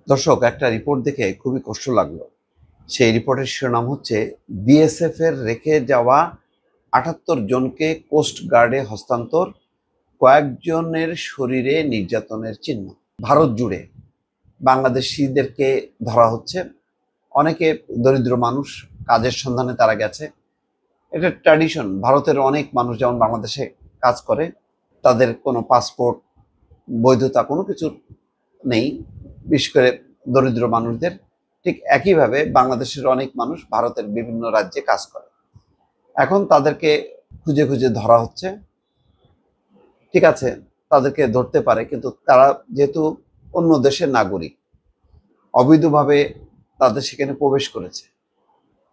দর্শক, একটা রিপোর্ট দেখে খুবই কষ্ট লাগলো। সেই রিপোর্টের শিরোনাম হচ্ছে বিএসএফ এর রেখে যাওয়া ৭৮ জনকে কোস্ট গার্ডে হস্তান্তর, কয়েকজনের শরীরে নির্যাতনের চিহ্ন। ভারত জুড়ে বাংলাদেশিদেরকে ধরা হচ্ছে। অনেকে দরিদ্র মানুষ, কাজের সন্ধানে তারা গেছে। এটা ট্র্যাডিশন। ভারতের অনেক মানুষ যেমন বাংলাদেশে কাজ করে, তাদের কোনো পাসপোর্ট, বৈধতা কোনো কিছু নেই, বিশেষ করে দরিদ্র মানুষদের। ঠিক একইভাবে বাংলাদেশের অনেক মানুষ ভারতের বিভিন্ন রাজ্যে কাজ করে। এখন তাদেরকে খুঁজে খুঁজে ধরা হচ্ছে। ঠিক আছে, তাদেরকে ধরতে পারে, কিন্তু তারা যেহেতু অন্য দেশের নাগরিক, অবৈধভাবে তাদের সেখানে প্রবেশ করেছে,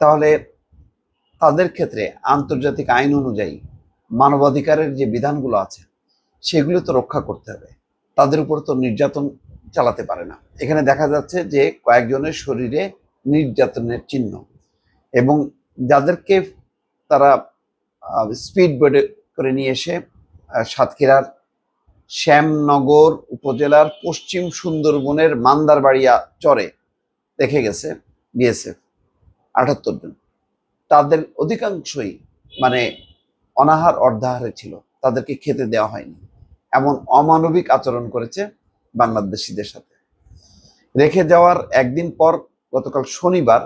তাহলে তাদের ক্ষেত্রে আন্তর্জাতিক আইন অনুযায়ী মানবাধিকারের যে বিধানগুলো আছে সেগুলো তো রক্ষা করতে হবে। তাদের উপর তো নির্যাতন চালাতে পারে না। এখানে দেখা যাচ্ছে যে কয়েকজনের শরীরে নির্যাতনের চিহ্ন, এবং যাদেরকে তারা স্পিড বোটে করে নিয়ে এসে সাতক্ষীরার শ্যামনগর উপজেলার পশ্চিম সুন্দরবনের মান্দারবাড়িয়া চরে রেখে গেছে বিএসএফ ৭৮ জন। তাদের অধিকাংশই মানে অনাহার অর্ধাহারে ছিল, তাদেরকে খেতে দেওয়া হয়নি, এমন অমানবিক আচরণ করেছে বাংলাদেশিদের সাথে। রেখে যাওয়ার একদিন পর গতকাল শনিবার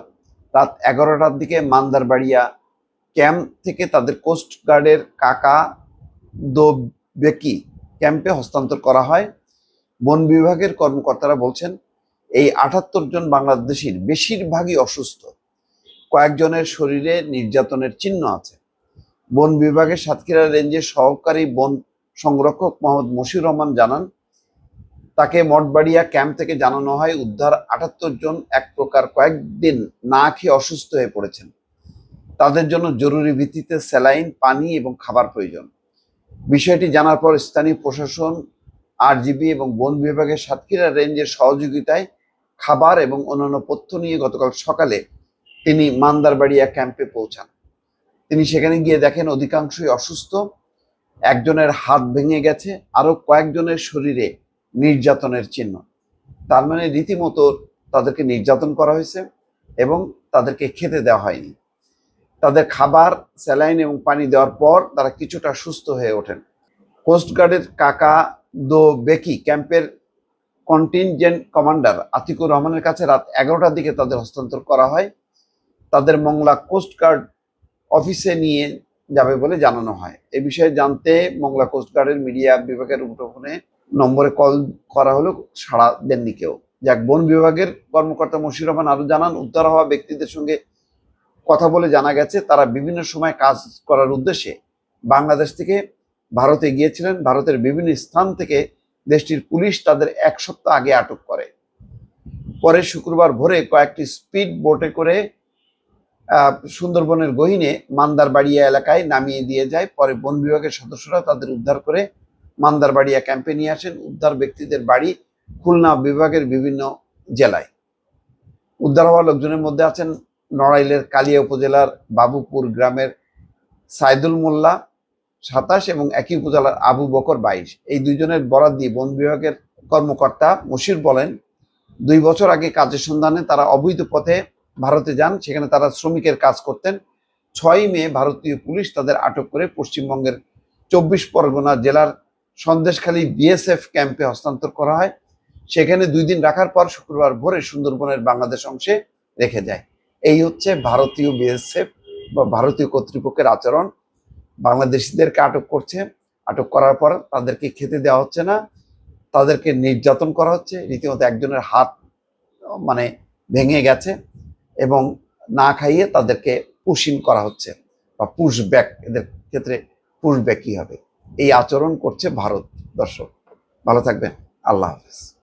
রাত ১১টার দিকে মান্দারবাড়িয়া ক্যাম্প থেকে তাদের কোস্ট গার্ডের কাকা দো বেকি ক্যাম্পে হস্তান্তর করা হয়। বন বিভাগের কর্মকর্তারা বলছেন, এই ৭৮ জন বাংলাদেশির বেশিরভাগই অসুস্থ, কয়েকজনের শরীরে নির্যাতনের চিহ্ন আছে। বন বিভাগের সাতক্ষীরা রেঞ্জের সহকারী বন সংরক্ষক মোহাম্মদ মশিউর রহমান জানান, তাকে মঠবাড়িয়া ক্যাম্প থেকে জানানো হয় উদ্ধার ৭৮ জন এক প্রকার কয়েকদিন না খেয়ে অসুস্থ হয়ে পড়েছেন। তাদের জন্য জরুরি ভিত্তিতে স্যালাইন, পানি এবং খাবার প্রয়োজন। বিষয়টি জানার পর স্থানীয় প্রশাসন, আরজিবি এবং বন বিভাগের সাতক্ষীরা রেঞ্জের সহযোগিতায় খাবার এবং অন্যান্য পথ্য নিয়ে গতকাল সকালে তিনি মান্দারবাড়িয়া ক্যাম্পে পৌঁছান। তিনি সেখানে গিয়ে দেখেন অধিকাংশই অসুস্থ, একজনের হাত ভেঙে গেছে, আরো কয়েকজনের শরীরে নির্যাতনের চিহ্ন। তার মানে রীতিমতো তাদেরকে নির্যাতন করা হয়েছে এবং তাদেরকে খেতে দেওয়া হয়নি। তাদের খাবার, স্যালাইন এবং পানি দেওয়ার পর তারা কিছুটা সুস্থ হয়ে ওঠেন। কোস্টগার্ডের কাকা দো বেকি ক্যাম্পের কন্টিনজেন্ট কমান্ডার আতিকুর রহমানের কাছে রাত ১১টার দিকে তাদের হস্তান্তর করা হয়। তাদের মংলা কোস্টগার্ড অফিসে নিয়ে যাবে বলে জানানো হয়। এ বিষয়ে জানতে মংলা কোস্টগার্ডের মিডিয়া বিভাগের মুঠোফোনে নম্বরে কল করা হলো, সাড়া দেননি কেউ। যাক, বন বিভাগের কর্মকর্তা মশিউর রহমান আরো জানান, উদ্ধার হওয়া ব্যক্তিদের সঙ্গে কথা বলে জানা গেছে তারা বিভিন্ন সময় কাজ করার উদ্দেশ্যে বাংলাদেশ থেকে ভারতে গিয়েছিলেন। ভারতের বিভিন্ন স্থান থেকে দেশটির পুলিশ তাদের ১ সপ্তাহ আগে আটক করে। পরে শুক্রবার ভোরে কয়েকটি স্পিড বোটে করে সুন্দরবনের গহীনে মান্দারবাড়িয়া এলাকায় নামিয়ে দিয়ে যায়। পরে বন বিভাগের সদস্যরা তাদের উদ্ধার করে মান্দারবাড়িয়া ক্যাম্পে নিয়ে আসেন। উদ্ধার ব্যক্তিদের বাড়ি খুলনা বিভাগের বিভিন্ন জেলায়। উদ্ধার হওয়া লোকজনের মধ্যে আছেন নড়াইলের কালিয়া উপজেলার বাবুপুর গ্রামের সাইদুল মোল্লা ২৭ এবং একই উপজেলার আবু বকর ২২। এই দুইজনের বরাত দিয়ে বন বিভাগের কর্মকর্তা মশির বলেন, ২ বছর আগে কাজের সন্ধানে তারা অবৈধ পথে ভারতে যান, সেখানে তারা শ্রমিকের কাজ করতেন। ৬ মে ভারতীয় পুলিশ তাদের আটক করে পশ্চিমবঙ্গের ২৪ পরগনা জেলার সন্দেশখালী বিএসএফ ক্যাম্পে হস্তান্তর করা হয়। সেখানে ২ দিন রাখার পর শুক্রবার ভোরে সুন্দরবনের বাংলাদেশ অংশে রেখে যায়। এই হচ্ছে ভারতীয় বিএসএফ বা ভারতীয় কর্তৃপক্ষের আচরণ। বাংলাদেশিদেরকে আটক করছে, আটক করার পর তাদেরকে খেতে দেওয়া হচ্ছে না, তাদেরকে নির্যাতন করা হচ্ছে। রীতিমতো একজনের হাত মানে ভেঙে গেছে এবং না খাইয়ে তাদেরকে পুশিং করা হচ্ছে বা পুশব্যাক, এদের ক্ষেত্রে পুশব্যাকই হবে। এই আচরণ করছে ভারত। দর্শক, ভালো থাকবেন। আল্লাহ হাফেজ।